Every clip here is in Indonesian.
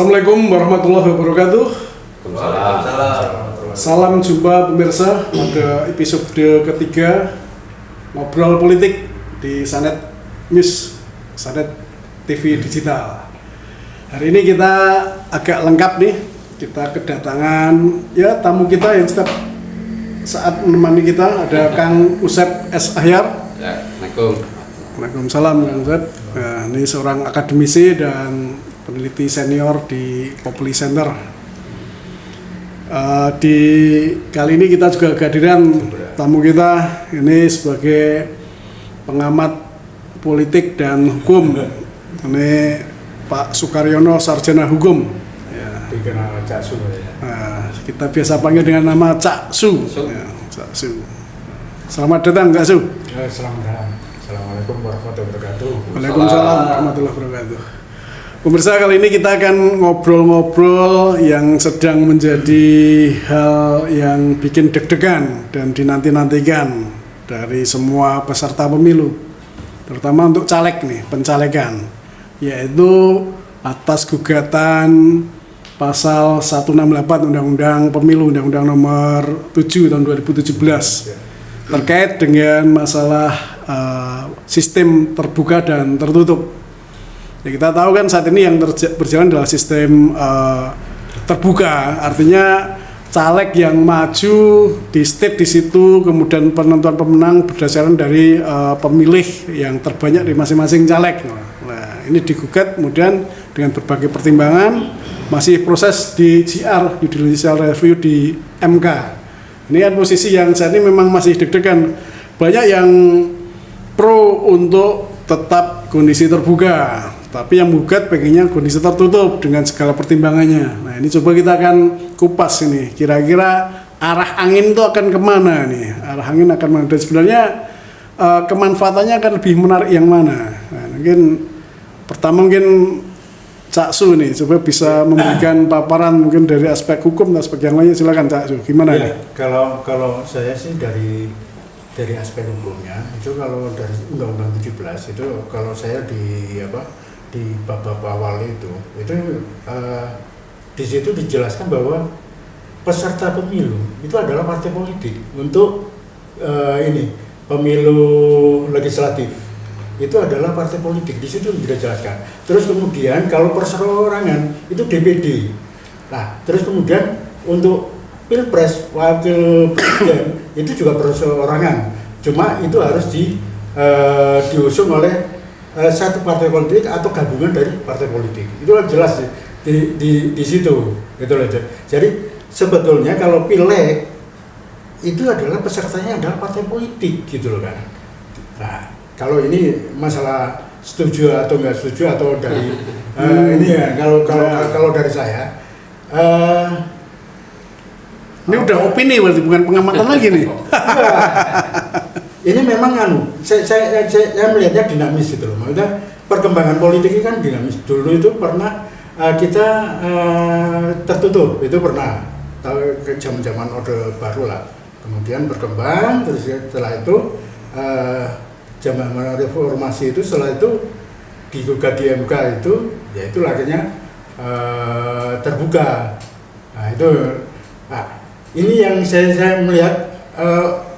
Assalamualaikum warahmatullahi wabarakatuh. Waalaikumsalam. Salam jumpa pemirsa pada episode ketiga ngobrol politik di Sanet News, Sanet TV Digital. Hari ini kita agak lengkap nih. Kita kedatangan tamu kita yang setiap saat menemani kita, ada Kang Usep S. Ahyar. Ya, Assalamualaikum. Waalaikumsalam Kang Usep. Nah, ini seorang akademisi dan peneliti senior di Populi Center. Di kali ini kita juga kehadiran tamu kita ini sebagai pengamat politik dan hukum. Ini Pak Sukaryono, sarjana hukum. Ya. Dikenal Cak Su ya. Nah, kita biasa panggil dengan nama Cak Su. Ya, Cak Su. Selamat datang Cak Su. Selamat datang. Assalamualaikum warahmatullahi wabarakatuh. Waalaikumsalam warahmatullahi wabarakatuh. Pemirsa, kali ini kita akan ngobrol-ngobrol yang sedang menjadi hal yang bikin deg-degan dan dinanti-nantikan dari semua peserta pemilu, terutama untuk caleg nih, pencalekan, yaitu atas gugatan pasal 168 Undang-Undang Pemilu, Undang-Undang nomor 7 tahun 2017 terkait dengan masalah sistem terbuka dan tertutup. Ya, kita tahu kan saat ini yang berjalan adalah sistem terbuka, artinya caleg yang maju di state di situ, kemudian penentuan pemenang berdasarkan dari pemilih yang terbanyak di masing-masing caleg. Nah, ini digugat kemudian dengan berbagai pertimbangan, masih proses di JR, Judicial Review di MK. Ini kan posisi yang saat ini memang masih deg-degan. Banyak yang pro untuk tetap kondisi terbuka, tapi yang menggugat pengennya kondisi tertutup dengan segala pertimbangannya. Nah, ini coba kita akan kupas ini, kira-kira arah angin itu akan kemana nih? Arah angin akan mana? Dan sebenarnya kemanfaatannya akan lebih menarik yang mana? Nah, mungkin pertama Cak Su nih, coba bisa memberikan paparan mungkin dari aspek hukum dan aspek yang lainnya. Silakan Cak Su, gimana nih? Kalau saya sih dari aspek hukumnya itu, kalau dari Undang-Undang 17 itu, kalau saya di bab awal itu di situ dijelaskan bahwa peserta pemilu itu adalah partai politik untuk pemilu legislatif itu adalah partai politik. Di situ sudah dijelaskan. Terus kemudian kalau perseorangan itu DPD. Nah, terus kemudian untuk pilpres wakil presiden itu juga perseorangan. Cuma itu harus diusung oleh satu partai politik atau gabungan dari partai politik. Itu jelas di situ, gitu loh. Jadi sebetulnya kalau pileg itu adalah pesertanya adalah partai politik, gitu loh kan. Nah, kalau ini masalah setuju atau enggak setuju atau dari ini ya, kalau dari saya ini udah opini berarti, bukan pengamatan lagi nih. Ini memang saya melihatnya dinamis gitu loh. Maksudnya perkembangan politik ini kan dinamis. Dulu itu pernah kita tertutup, itu pernah tahu ke zaman Orde Baru lah. Kemudian berkembang, terus setelah itu zaman reformasi itu, setelah itu digugat di MK itu, yaitu akhirnya terbuka. Nah itu, ini yang saya melihat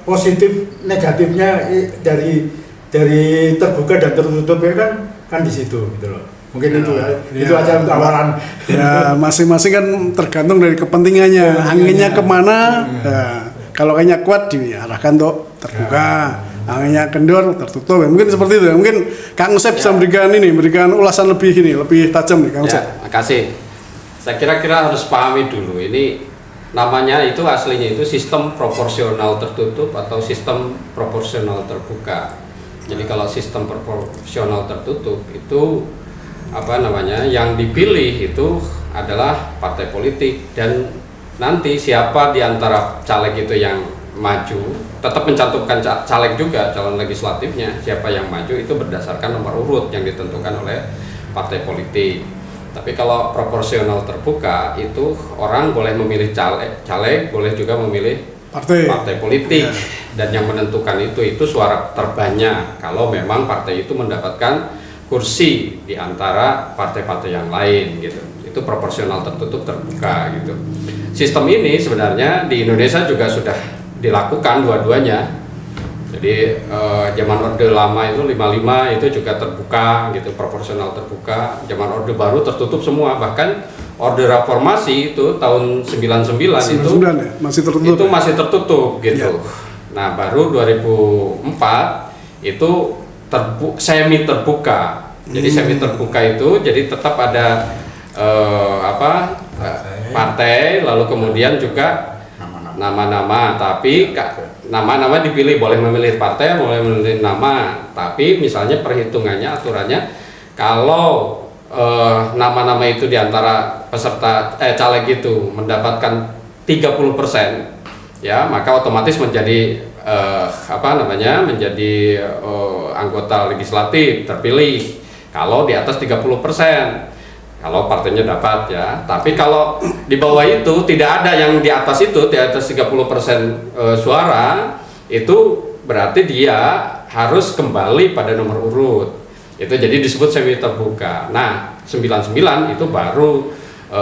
positif negatifnya dari terbuka dan tertutup ya kan di situ gitu loh. Mungkin itu aja tawaran. Ya, masing-masing kan tergantung dari kepentingannya, anginnya kemana. Kalau kayaknya kuat diarahkan untuk terbuka, anginnya kendor tertutup. Ya, mungkin seperti itu ya. Mungkin Kang Usep bisa memberikan ulasan lebih tajam nih Kang Usep. Makasih. Saya kira-kira harus pahami dulu ini. Namanya itu aslinya itu sistem proporsional tertutup atau sistem proporsional terbuka. Jadi kalau sistem proporsional tertutup itu yang dipilih itu adalah partai politik, dan nanti siapa di antara caleg itu yang maju tetap mencantumkan caleg juga, calon legislatifnya siapa yang maju itu berdasarkan nomor urut yang ditentukan oleh partai politik. Tapi kalau proporsional terbuka itu orang boleh memilih caleg, boleh juga memilih partai politik, dan yang menentukan itu suara terbanyak kalau memang partai itu mendapatkan kursi di antara partai-partai yang lain gitu. itu proporsional tertutup terbuka gitu. Sistem ini sebenarnya di Indonesia juga sudah dilakukan dua-duanya. Jadi zaman Orde Lama itu 55 itu juga terbuka gitu, proporsional terbuka. Zaman Orde Baru tertutup semua, bahkan Orde Reformasi itu tahun 99 itu ya? Masih tertutup. Itu masih tertutup gitu. Ya. Nah, baru 2004 itu semi terbuka. Jadi semi terbuka itu jadi tetap ada partai, lalu kemudian juga nama-nama, tapi nama-nama dipilih, boleh memilih partai, boleh memilih nama, tapi misalnya perhitungannya, aturannya kalau nama-nama itu diantara peserta caleg itu mendapatkan 30%, ya maka otomatis menjadi menjadi anggota legislatif terpilih. Kalau di atas 30%. Kalau partainya dapat ya, tapi kalau di bawah itu tidak ada yang di atas itu, di atas 30% suara, itu berarti dia harus kembali pada nomor urut. Itu jadi disebut semi terbuka. Nah, 99 itu baru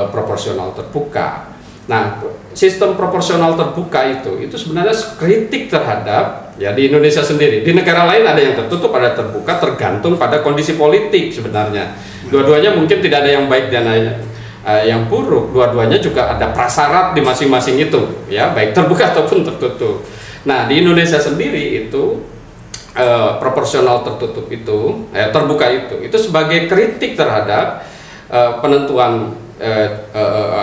proporsional terbuka. Nah, sistem proporsional terbuka itu sebenarnya kritik terhadap ya di Indonesia sendiri. Di negara lain ada yang tertutup, ada terbuka, tergantung pada kondisi politik sebenarnya. Dua-duanya mungkin tidak ada yang baik dan yang buruk. Dua-duanya juga ada prasyarat di masing-masing itu, ya baik terbuka ataupun tertutup. Nah, di Indonesia sendiri itu proporsional tertutup itu, terbuka itu sebagai kritik terhadap penentuan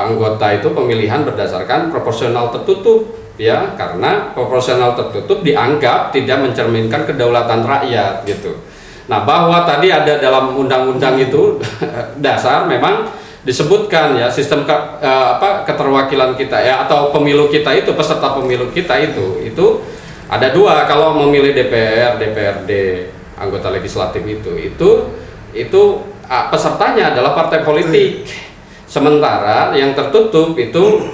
anggota itu pemilihan berdasarkan proporsional tertutup, ya karena proporsional tertutup dianggap tidak mencerminkan kedaulatan rakyat gitu. Nah, bahwa tadi ada dalam undang-undang itu dasar memang disebutkan ya sistem keterwakilan kita ya atau pemilu kita itu, peserta pemilu kita itu ada dua. Kalau memilih DPR, DPRD, anggota legislatif itu pesertanya adalah partai politik. Sementara yang tertutup itu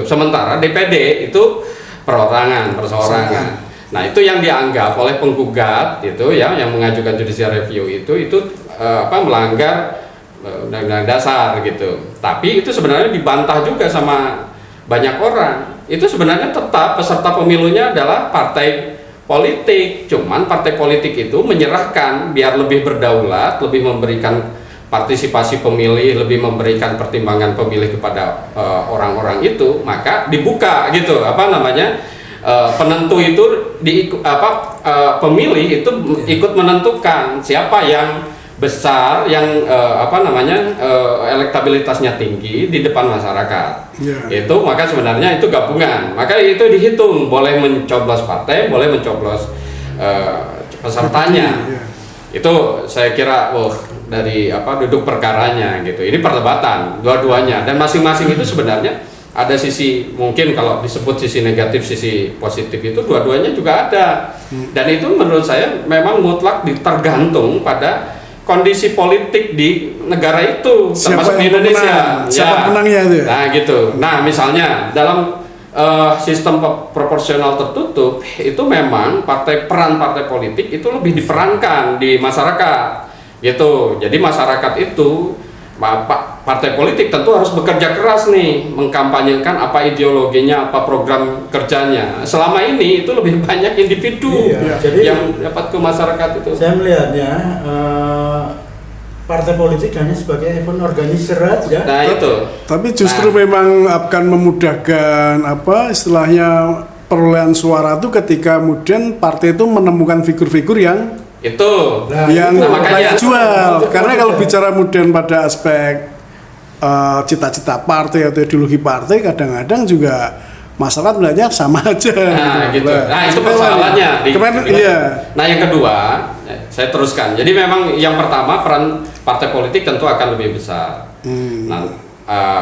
sementara DPD itu perorangan, perseorangan. Nah, itu yang dianggap oleh penggugat itu ya yang mengajukan judicial review itu melanggar undang-undang dasar gitu. Tapi itu sebenarnya dibantah juga sama banyak orang. Itu sebenarnya tetap peserta pemilunya adalah partai politik. Cuman partai politik itu menyerahkan biar lebih berdaulat, lebih memberikan partisipasi pemilih, lebih memberikan pertimbangan pemilih kepada orang-orang itu, maka dibuka gitu penentu itu pemilih itu ikut menentukan siapa yang besar, yang elektabilitasnya tinggi di depan masyarakat. Itu maka sebenarnya itu gabungan. Maka itu dihitung, boleh mencoblos partai, boleh mencoblos pesertanya. Itu saya kira dari duduk perkaranya gitu. Ini perdebatan dua-duanya dan masing-masing itu sebenarnya ada sisi, mungkin kalau disebut sisi negatif, sisi positif itu dua-duanya juga ada. Dan itu menurut saya memang mutlak tergantung pada kondisi politik di negara itu, termasuk di Indonesia. Siapa penangnya itu ya? Nah gitu. Nah misalnya dalam sistem proporsional tertutup itu memang peran partai politik itu lebih diperankan di masyarakat gitu. Jadi masyarakat itu, partai politik tentu harus bekerja keras nih mengkampanyekan apa ideologinya, apa program kerjanya. Selama ini itu lebih banyak individu yang dapat ke masyarakat itu. Saya melihatnya partai politik hanya sebagai event organizer aja. Nah itu. Tapi justru memang akan memudahkan istilahnya perolehan suara itu ketika kemudian partai itu menemukan figur-figur yang yang layak jual. Karena kalau bicara kemudian pada aspek cita-cita partai atau ideologi partai, kadang-kadang juga masyarakat melihatnya sama aja. Nah, gitu. Nah, itu persoalannya. Nah, yang kedua, saya teruskan. Jadi memang yang pertama peran partai politik tentu akan lebih besar. Nah,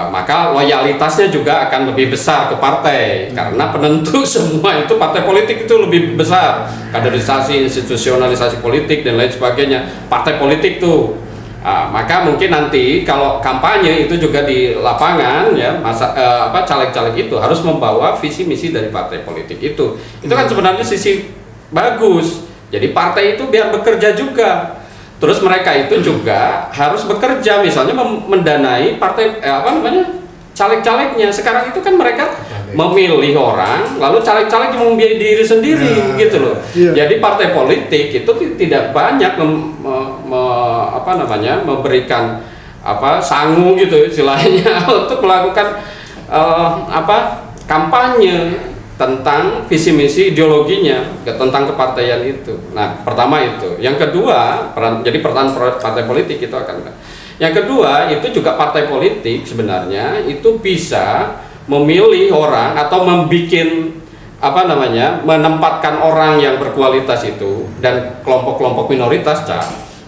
maka loyalitasnya juga akan lebih besar ke partai karena penentu semua itu partai politik itu lebih besar, kaderisasi, institusionalisasi politik dan lain sebagainya partai politik tuh. Maka mungkin nanti kalau kampanye itu juga di lapangan ya caleg-caleg itu harus membawa visi misi dari partai politik itu kan sebenarnya sisi bagus. Jadi partai itu biar bekerja juga Terus mereka itu juga harus bekerja, misalnya mendanai partai caleg-calegnya. Sekarang itu kan mereka memilih orang, lalu caleg-caleg yang membiayai diri sendiri, gitu loh. Jadi partai politik itu tidak banyak memberikan sangu gitu istilahnya untuk melakukan kampanye tentang visi misi ideologinya tentang kepartaian itu. Nah, pertama itu. Yang kedua, peran partai politik itu akan. Yang kedua, itu juga partai politik sebenarnya itu bisa memilih orang atau menempatkan orang yang berkualitas itu dan kelompok-kelompok minoritas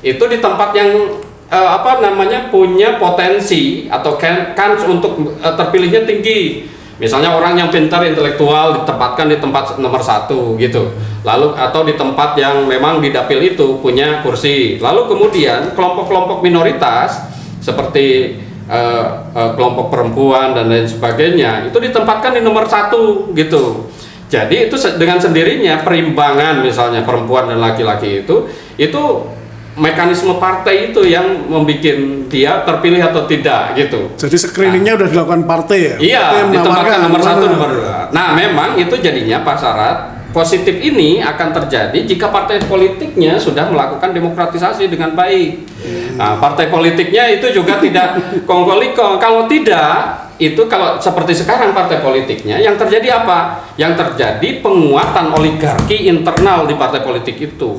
itu di tempat yang punya potensi atau kans untuk terpilihnya tinggi. Misalnya orang yang pintar intelektual ditempatkan di tempat nomor 1 gitu. Lalu atau di tempat yang memang di dapil itu punya kursi. Lalu kemudian kelompok-kelompok minoritas seperti kelompok perempuan dan lain sebagainya itu ditempatkan di nomor 1 gitu. Jadi itu dengan sendirinya perimbangan misalnya perempuan dan laki-laki itu mekanisme partai itu yang membuat dia terpilih atau tidak gitu. Jadi screeningnya udah dilakukan partai ya? Iya, ditempatkan nomor 1, nomor 2. Nah, memang itu jadinya syarat positif ini akan terjadi jika partai politiknya sudah melakukan demokratisasi dengan baik. Nah, partai politiknya itu juga tidak kongkolikong. Kalau tidak, itu kalau seperti sekarang partai politiknya yang terjadi apa? Yang terjadi penguatan oligarki internal di partai politik itu.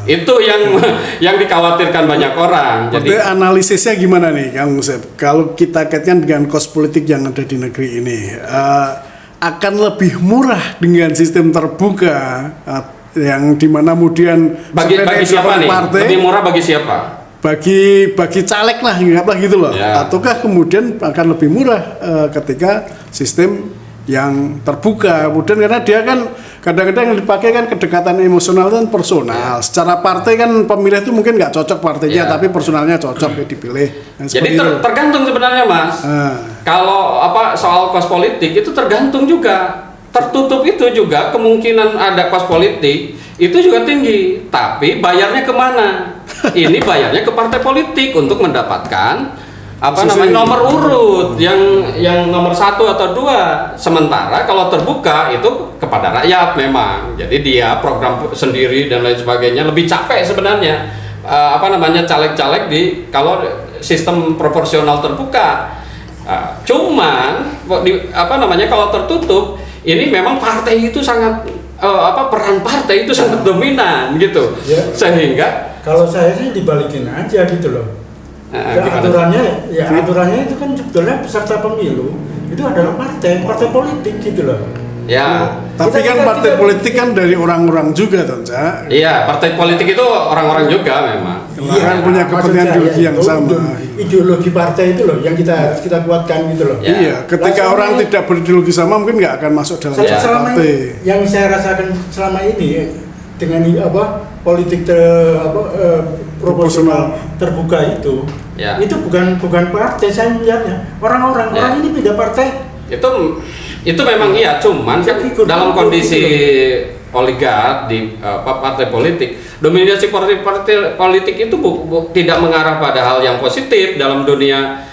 Itu yang dikhawatirkan banyak orang. Jadi analisisnya gimana nih Kang Usep? Kalau kita kaitkan dengan kos politik yang ada di negeri ini, akan lebih murah dengan sistem terbuka yang dimana kemudian bagi siapa nih? Partai, lebih murah bagi siapa? Bagi caleg lah, anggaplah gitu loh. Ya. Ataukah kemudian akan lebih murah ketika sistem yang terbuka? Kemudian karena dia kan kadang-kadang yang dipakai kan kedekatan emosional dan personal. Secara partai kan pemilih itu mungkin nggak cocok partainya, tapi personalnya cocok dipilih. Jadi tergantung sebenarnya Mas. Kalau soal kos politik itu tergantung juga. Tertutup itu juga kemungkinan ada kos politik itu juga tinggi. Tapi bayarnya kemana? Ini bayarnya ke partai politik untuk mendapatkan nomor urut yang nomor 1 atau 2. Sementara kalau terbuka itu kepada rakyat memang. Jadi dia program sendiri dan lain sebagainya, lebih capek sebenarnya caleg-caleg kalau sistem proporsional terbuka. Cuman kalau tertutup ini memang partai itu sangat peran partai itu sangat dominan gitu. Ya. Sehingga kalau saya sih dibalikin aja gitu loh. Aturannya itu kan sebetulnya peserta pemilu itu adalah partai politik gitu loh. Ya. Tapi kan partai politik kan dari orang-orang juga toh, Cak. Iya, partai politik itu orang-orang juga memang. Iya, kan punya kepentingan ideologi yang sama. Ideologi partai itu loh yang kita kuatkan gitu loh. Iya, ketika orang tidak berideologi sama mungkin nggak akan masuk dalam partai. Yang saya rasakan selama ini dengan politik proporsional terbuka itu bukan partai saya melihatnya. Orang ini beda partai. Itu memang iya, cuman kan dalam kondisi oligark di partai politik, dominasi partai politik itu tidak mengarah pada hal yang positif dalam dunia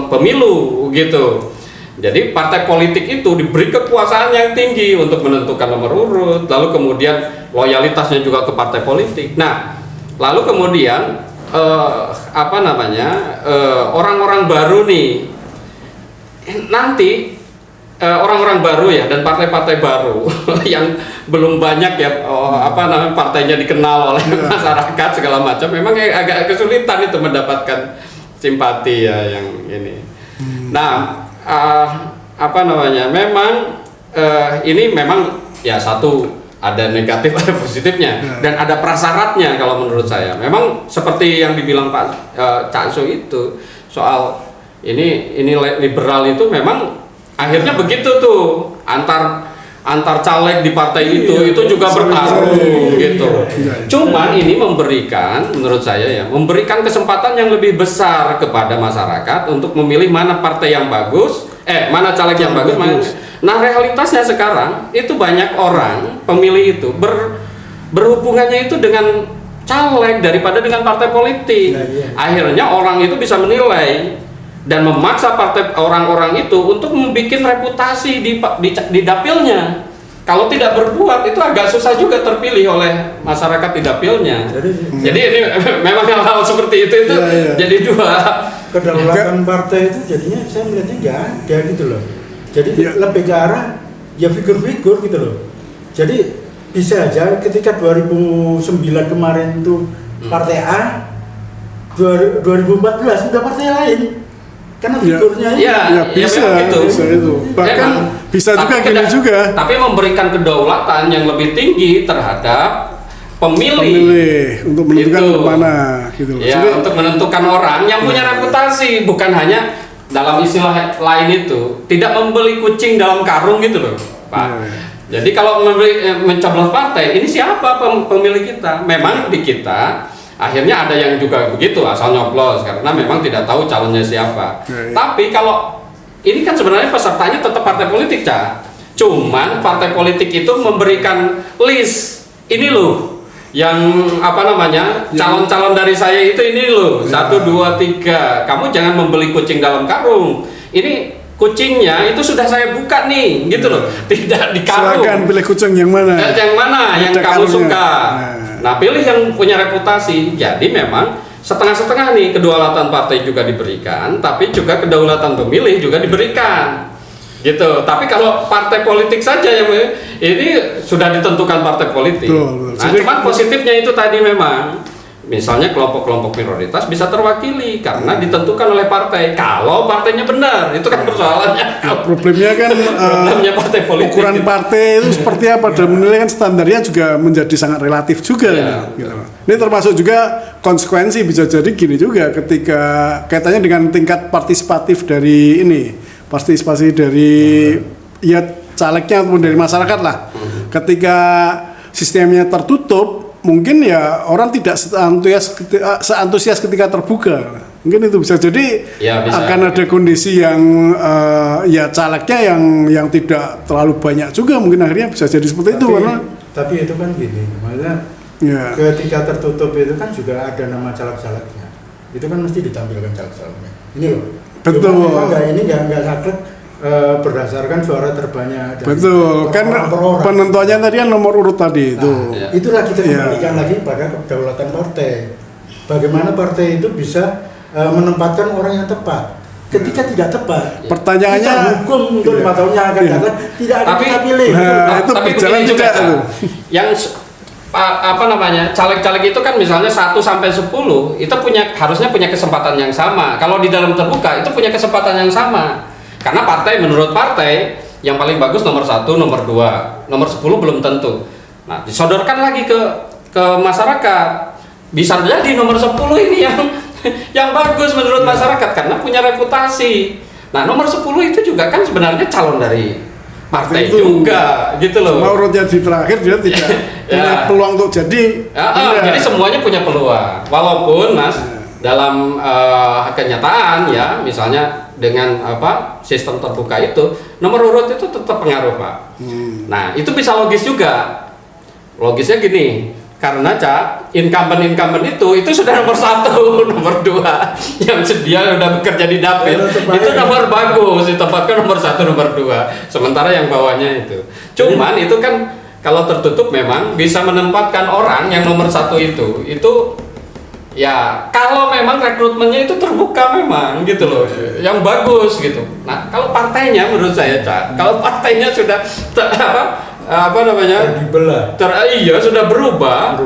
pemilu gitu. Jadi partai politik itu diberi kekuasaan yang tinggi untuk menentukan nomor urut, lalu kemudian loyalitasnya juga ke partai politik. Nah, lalu kemudian orang-orang baru nih nanti orang-orang baru ya dan partai-partai baru yang belum banyak ya partainya dikenal oleh masyarakat segala macam, memang agak kesulitan itu mendapatkan simpati ya yang ini. Nah, memang ini memang ya satu ada negatif ada positifnya dan ada prasyaratnya kalau menurut saya. Memang seperti yang dibilang Pak Cak Su itu soal ini liberal itu memang akhirnya begitu tuh antar caleg di partai itu juga bertarung gitu. Cuman ini memberikan kesempatan yang lebih besar kepada masyarakat untuk memilih mana partai yang bagus, mana caleg yang bagus, Nah realitasnya sekarang itu banyak orang pemilih itu berhubungannya itu dengan caleg daripada dengan partai politik. Nah, iya. Akhirnya orang itu bisa menilai dan memaksa partai orang-orang itu untuk membuat reputasi di dapilnya. Kalau tidak berbuat itu agak susah juga terpilih oleh masyarakat di dapilnya. Jadi ini memang hal-hal seperti itu Iya. jadi dua. Kedaulatan partai itu jadinya saya melihatnya nggak ada gitu loh. Jadi lebih ke arah ya figur-figur gitu loh. Jadi bisa aja ketika 2009 kemarin itu partai A, 2014 udah partai lain. Karena figurnya bisa itu. Bahkan bisa juga gini juga. Tapi memberikan kedaulatan yang lebih tinggi terhadap pemilih untuk menentukan gitu. kemana gitu. Ya, Jadi, untuk menentukan orang yang punya reputasi, bukan hanya dalam istilah lain itu tidak membeli kucing dalam karung gitu loh, Pak. Jadi kalau mencoblos partai, ini siapa pemilih kita? Memang di kita akhirnya ada yang juga begitu asal nyoblos karena memang tidak tahu calonnya siapa. Tapi kalau ini kan sebenarnya pesertanya tetap partai politik, Cak. Cuman partai politik itu memberikan list ini loh, yang apa namanya calon-calon dari saya itu ini loh 1, 2, 3. Kamu jangan membeli kucing dalam karung. Ini kucingnya itu sudah saya buka nih, gitu loh. Tidak di karung. Silakan pilih kucing yang mana? Yang mana yang kamu suka. Nah, pilih yang punya reputasi. Jadi memang setengah-setengah nih, kedaulatan partai juga diberikan, tapi juga kedaulatan pemilih juga diberikan. Gitu. Tapi kalau partai politik saja yang ini sudah ditentukan partai politik. Betul. Nah, cuman positifnya itu tadi memang misalnya kelompok-kelompok minoritas bisa terwakili karena ditentukan oleh partai. Kalau partainya benar, itu kan persoalannya. Problemnya kan problemnya partai politik. Ukuran partai itu seperti apa dan menilai kan standarnya juga menjadi sangat relatif juga gitu. Ini termasuk juga konsekuensi bisa jadi gini juga ketika kaitannya dengan tingkat partisipatif dari ini. Partisipasi dari ya calegnya ataupun dari masyarakat lah. Ketika sistemnya tertutup, mungkin ya orang tidak seantusias ketika terbuka. Mungkin itu bisa jadi bisa. Akan ada kondisi yang ya calegnya yang tidak terlalu banyak juga, mungkin akhirnya bisa jadi seperti itu karena. Tapi itu kan gini, maksudnya ketika tertutup itu kan juga ada nama caleg-calegnya. Itu kan mesti ditampilkan caleg-calegnya. Ini loh. Betul. Ini nggak sakit berdasarkan suara terbanyak. Betul. Kan penentuannya tadi kan nomor urut tadi itu. Itulah kita kembalikan lagi pada kedaulatan partai. Bagaimana partai itu bisa menempatkan orang yang tepat. Ketika tidak tepat, pertanyaannya kita hukum untuk 5 tahun yang akan datang tidak akan kita pilih. Itu berjalan juga tuh. Yang apa namanya caleg-caleg itu kan misalnya 1 sampai 10 itu harusnya punya kesempatan yang sama. Kalau di dalam terbuka itu punya kesempatan yang sama karena partai menurut partai yang paling bagus nomor 1, nomor 2, nomor 10 belum tentu. Nah disodorkan lagi ke masyarakat, bisa jadi nomor 10 ini yang bagus menurut masyarakat karena punya reputasi. Nah nomor 10 itu juga kan sebenarnya calon dari partai itu juga gitu loh. Cuma urutnya di terakhir dia tidak punya peluang untuk jadi. Jadi semuanya punya peluang. Walaupun Mas dalam kenyataan ya misalnya dengan sistem terbuka itu nomor urut itu tetap pengaruh, Pak. Nah, itu bisa logis juga. Logisnya gini, karena incumbent itu sudah nomor 1, nomor 2 yang sedia udah bekerja di dapil itu nomor bagus ditempatkan nomor 1, nomor 2 sementara yang bawahnya itu cuman itu kan kalau tertutup memang bisa menempatkan orang yang nomor 1 itu ya kalau memang rekrutmennya itu terbuka memang gitu loh yang bagus gitu. Nah kalau partainya menurut saya kalau partainya sudah sudah berubah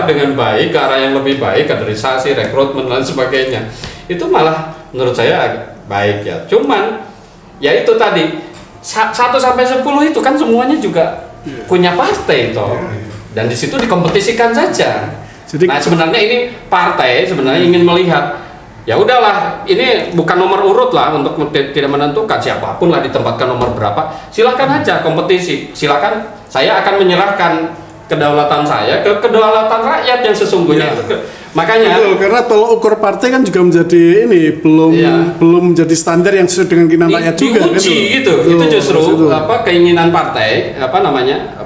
dengan baik ke arah yang lebih baik, kaderisasi, rekrutmen dan sebagainya. Itu malah menurut saya baik ya. Cuman ya itu tadi 1 sampai 10 itu kan semuanya juga punya partai toh. Dan di situ dikompetisikan saja. Nah, sebenarnya ini partai sebenarnya ingin melihat ya udahlah, ini bukan nomor urut lah untuk tidak menentukan siapapun lah ditempatkan nomor berapa. Silakan aja kompetisi. Silakan, saya akan menyerahkan kedaulatan saya ke kedaulatan rakyat yang sesungguhnya itu Makanya Betul, karena tolok ukur partai kan juga menjadi ini belum menjadi standar yang sesuai dengan keinginan rakyat juga diuji gitu. Itu justru keinginan partai,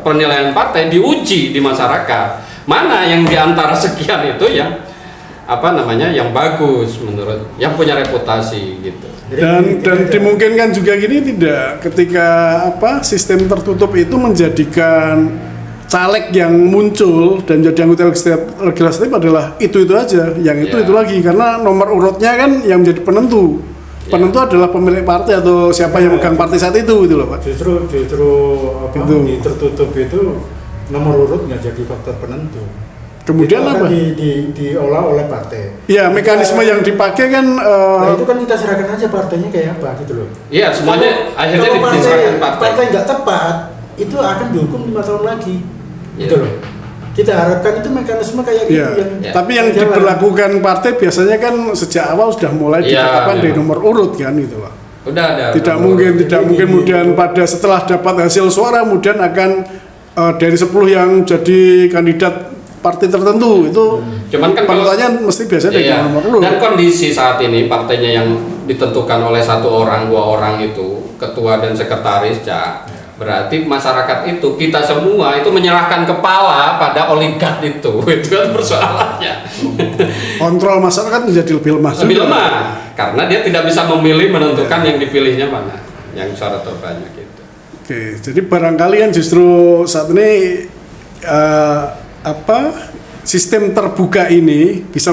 penilaian partai diuji di masyarakat. Mana yang diantara sekian itu yang yang bagus menurut, yang punya reputasi gitu. Dan dimungkinkan juga gini tidak, ketika sistem tertutup itu menjadikan caleg yang muncul dan jadi anggota legislatif adalah itu aja, yang itu lagi, karena nomor urutnya kan yang menjadi penentu adalah pemilik partai atau siapa yang megang partai saat itu gitu loh Pak. Justru di tertutup itu nomor urut nggak jadi faktor penentu. Kemudian itu apa? Diolah oleh partai. Ya, mekanisme yang dipakai kan itu kan kita serahkan aja partainya kayak apa gitu loh. Iya, semuanya akhirnya diserahkan partai. Partai nggak tepat itu akan dihukum 5 tahun lagi. Gitu loh. Kita harapkan itu mekanisme kayak gitu tapi yang diberlakukan partai biasanya kan sejak awal sudah mulai ditetapkan dari nomor urut kan gitu loh. Udah ada. Tidak mungkin kemudian pada setelah dapat hasil suara kemudian akan dari 10 yang jadi kandidat partai tertentu itu. Cuman kan penentuannya mesti biasanya dari nomor urut. Dan kondisi saat ini partainya yang ditentukan oleh 1 orang 2 orang itu ketua dan sekretaris berarti masyarakat itu, kita semua itu menyerahkan kepala pada oligark itu kan persoalannya. Kontrol masyarakat menjadi lebih lemah. Karena dia tidak bisa memilih menentukan yang dipilihnya mana, yang suara terbanyak gitu. Oke, jadi barangkali kan justru saat ini sistem terbuka ini bisa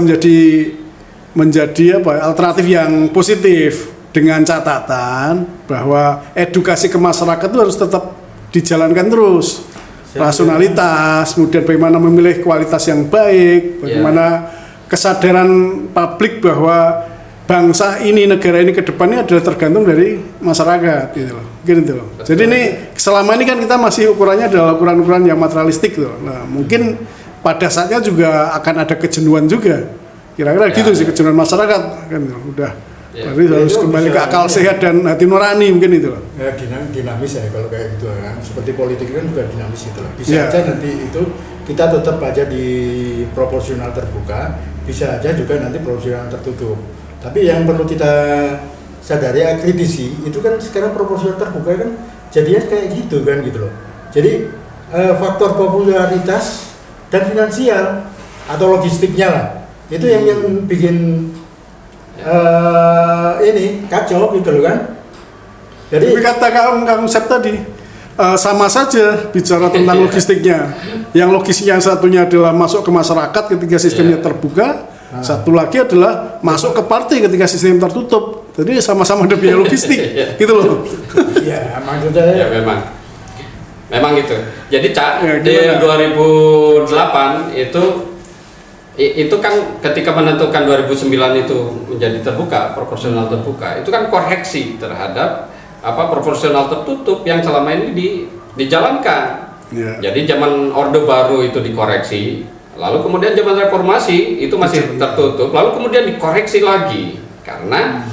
menjadi alternatif yang positif. Dengan catatan bahwa edukasi ke masyarakat itu harus tetap dijalankan terus. Rasionalitas, kemudian bagaimana memilih kualitas yang baik, bagaimana kesadaran publik bahwa bangsa ini, negara ini ke depannya adalah tergantung dari masyarakat gitu loh. Gitu loh. Jadi ini selama ini kan kita masih ukurannya adalah ukuran-ukuran yang materialistik loh. Nah, mungkin pada saatnya juga akan ada kejenuhan juga. Kira-kira gitu sih, kejenuhan masyarakat kan udah. Jadi harus kembali ke akal sehat dan hati nurani mungkin itu loh. Ya, dinamis ya kalau kayak gitu kan. Seperti politik kan juga dinamis itu loh. Bisa aja nanti itu kita tetap aja di proporsional terbuka, bisa aja juga nanti proporsional tertutup. Tapi yang perlu kita sadari, kritisi itu kan sekarang proporsional terbuka kan jadinya kayak gitu kan gitu loh. Jadi faktor popularitas dan finansial atau logistiknya lah itu yang bikin ini kacau gitu loh kan. Jadi kata Kang Sep tadi sama saja bicara tentang logistiknya. Yang logisnya satunya adalah masuk ke masyarakat ketika sistemnya terbuka, satu lagi adalah masuk ke partai ketika sistem tertutup. Jadi sama-sama ada biaya logistik gitu loh. Iya, maksudnya ya memang itu. Jadi di 2008 itu kan ketika menentukan 2009 itu menjadi terbuka, proporsional terbuka, itu kan koreksi terhadap proporsional tertutup yang selama ini dijalankan. Jadi zaman Orde Baru itu dikoreksi, lalu kemudian zaman Reformasi itu masih tertutup, lalu kemudian dikoreksi lagi karena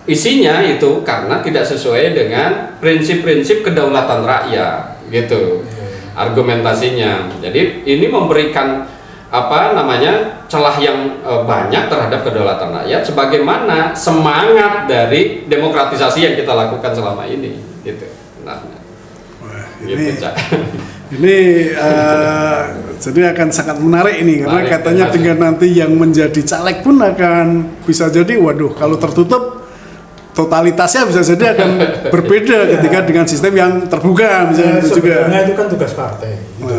isinya itu karena tidak sesuai dengan prinsip-prinsip kedaulatan rakyat gitu argumentasinya. Jadi ini memberikan celah yang banyak terhadap kedaulatan rakyat sebagaimana semangat dari demokratisasi yang kita lakukan selama ini gitu. Ini jadi akan sangat menarik ini karena katanya dengan nanti yang menjadi caleg pun akan bisa jadi waduh kalau tertutup totalitasnya bisa jadi akan berbeda ketika dengan sistem yang terbuka misalnya itu juga. Sebenarnya itu kan tugas partai. Gitu.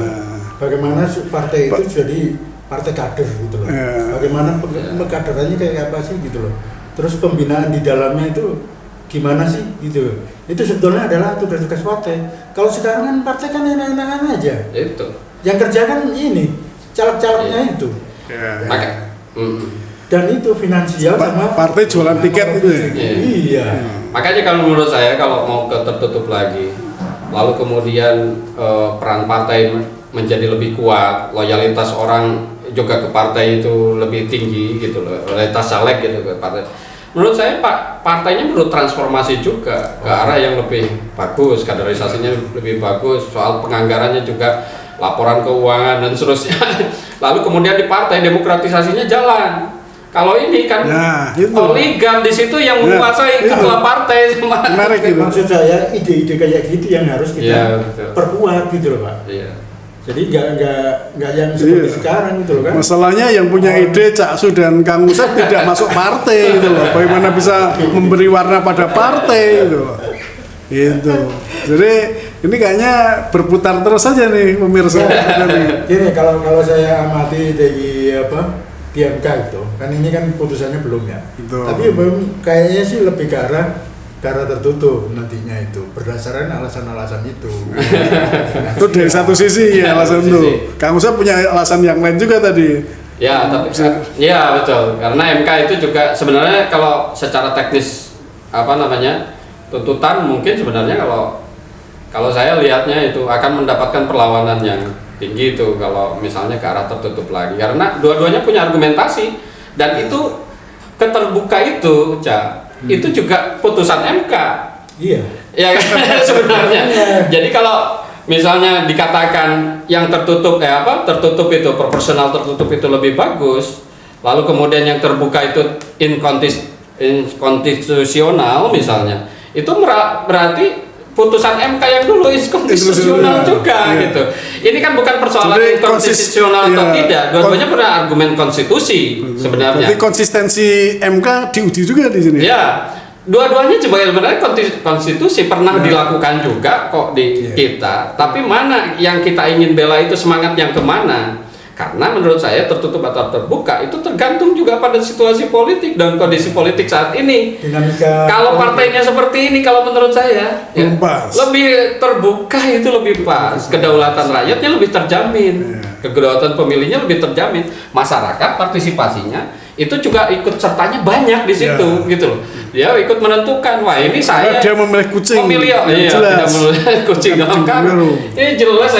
Bagaimana partai itu jadi partai kader gitu loh. Bagaimana kaderannya kayak apa sih gitu loh. Terus pembinaan di dalamnya itu gimana sih gitu. Itu sebetulnya adalah tugas-tugas partai. Kalau sekarang kan partai kan enak-enakan aja. Itu. Yang kerja kan ini caleg-calegnya itu. Dan itu finansial sama partai jualan tiket itu ya. Iya. Makanya kalau menurut saya kalau mau tertutup lagi, lalu kemudian peran partai menjadi lebih kuat, loyalitas orang juga ke partai itu lebih tinggi gitu loh, loyalitas caleg gitu ke partai. Menurut saya partainya perlu transformasi juga ke arah yang lebih bagus, kaderisasinya lebih bagus, soal penganggarannya juga, laporan keuangan dan seterusnya lalu kemudian di partai demokratisasinya jalan. Kalau ini kan Nah, itu. oligark di situ yang Nah, menguasai itu. ketua partai. Menarik gitu. Maksud saya ide-ide kayak gitu yang harus kita Iya, betul. perkuat gitu loh Pak. Iya. Jadi nggak yang seperti Iya. sekarang gitu loh kan. Masalahnya yang punya ide Cak Su dan Kang Usep tidak masuk partai gitu loh. Bagaimana bisa memberi warna pada partai gitu loh. Gitu. Jadi ini kayaknya berputar terus saja nih pemirsa. Gini kalau saya amati dari apa di MK itu kan ini kan putusannya belum ya. Betul. Tapi kayaknya sih lebih ke arah tertutup nantinya itu berdasarkan alasan-alasan itu. Itu dari satu sisi ya alasan Satu itu. sisi. Kang Usep punya alasan yang lain juga tadi. Ya, tapi ya betul. Karena MK itu juga sebenarnya kalau secara teknis apa namanya tuntutan mungkin sebenarnya kalau saya lihatnya itu akan mendapatkan perlawanan yang tinggi itu kalau misalnya ke arah tertutup lagi karena dua-duanya punya argumentasi dan itu keterbuka itu itu juga putusan MK Iya. ya kan sebenarnya. Jadi kalau misalnya dikatakan yang tertutup tertutup itu proporsional tertutup itu lebih bagus lalu kemudian yang terbuka itu inkonstitusional misalnya itu berarti putusan MK yang dulu inkonstitusional juga iya. gitu. Ini kan bukan persoalan Jadi inkonstitusional atau iya. tidak, dua-duanya punya argumen konstitusi sebenarnya. Jadi konsistensi MK diuji juga di sini. Ya, dua-duanya sebenarnya konstitusi pernah dilakukan juga kok di kita. Tapi mana yang kita ingin bela itu semangat yang kemana? Karena menurut saya tertutup atau terbuka itu tergantung juga pada situasi politik dan kondisi politik saat ini. Dinamika Kalau partainya seperti ini, kalau menurut saya Pas. lebih terbuka itu lebih pas. Kedaulatan rakyatnya lebih terjamin, kedaulatan pemilihnya lebih terjamin, masyarakat partisipasinya itu juga ikut sertanya banyak di situ, gitu loh. Dia ikut menentukan, wah ini saya dia memilih kucing. memilih Yang iya, jelas. tidak memilih kucing Bukan dalam kucing karung. biru. Ini jelas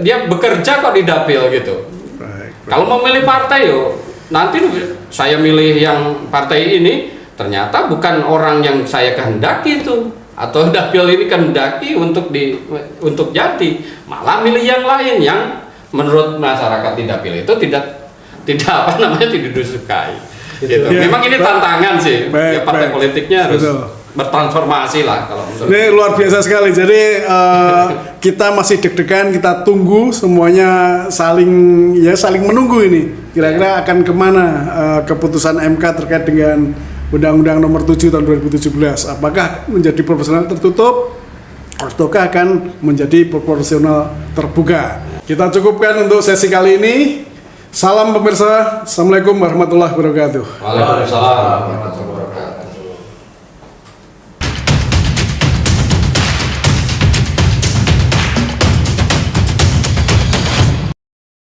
dia bekerja kok di dapil gitu. Kalau mau milih partai nanti saya milih yang partai ini ternyata bukan orang yang saya kehendaki itu atau dapil ini kehendaki untuk jadi malah milih yang lain yang menurut masyarakat di dapil itu tidak tidak disukai. Gitu. Ya, Memang ini tantangan sih. baik, Partai baik. politiknya harus Betul. bertransformasi lah kalau menurut Ini luar biasa sekali. Jadi kita masih deg-degan, kita tunggu semuanya saling menunggu ini. Kira-kira akan kemana keputusan MK terkait dengan Undang-Undang Nomor 7 Tahun 2017. Apakah menjadi proporsional tertutup ataukah akan menjadi proporsional terbuka? Kita cukupkan untuk sesi kali ini. Salam pemirsa. Assalamualaikum warahmatullahi wabarakatuh. Waalaikumsalam.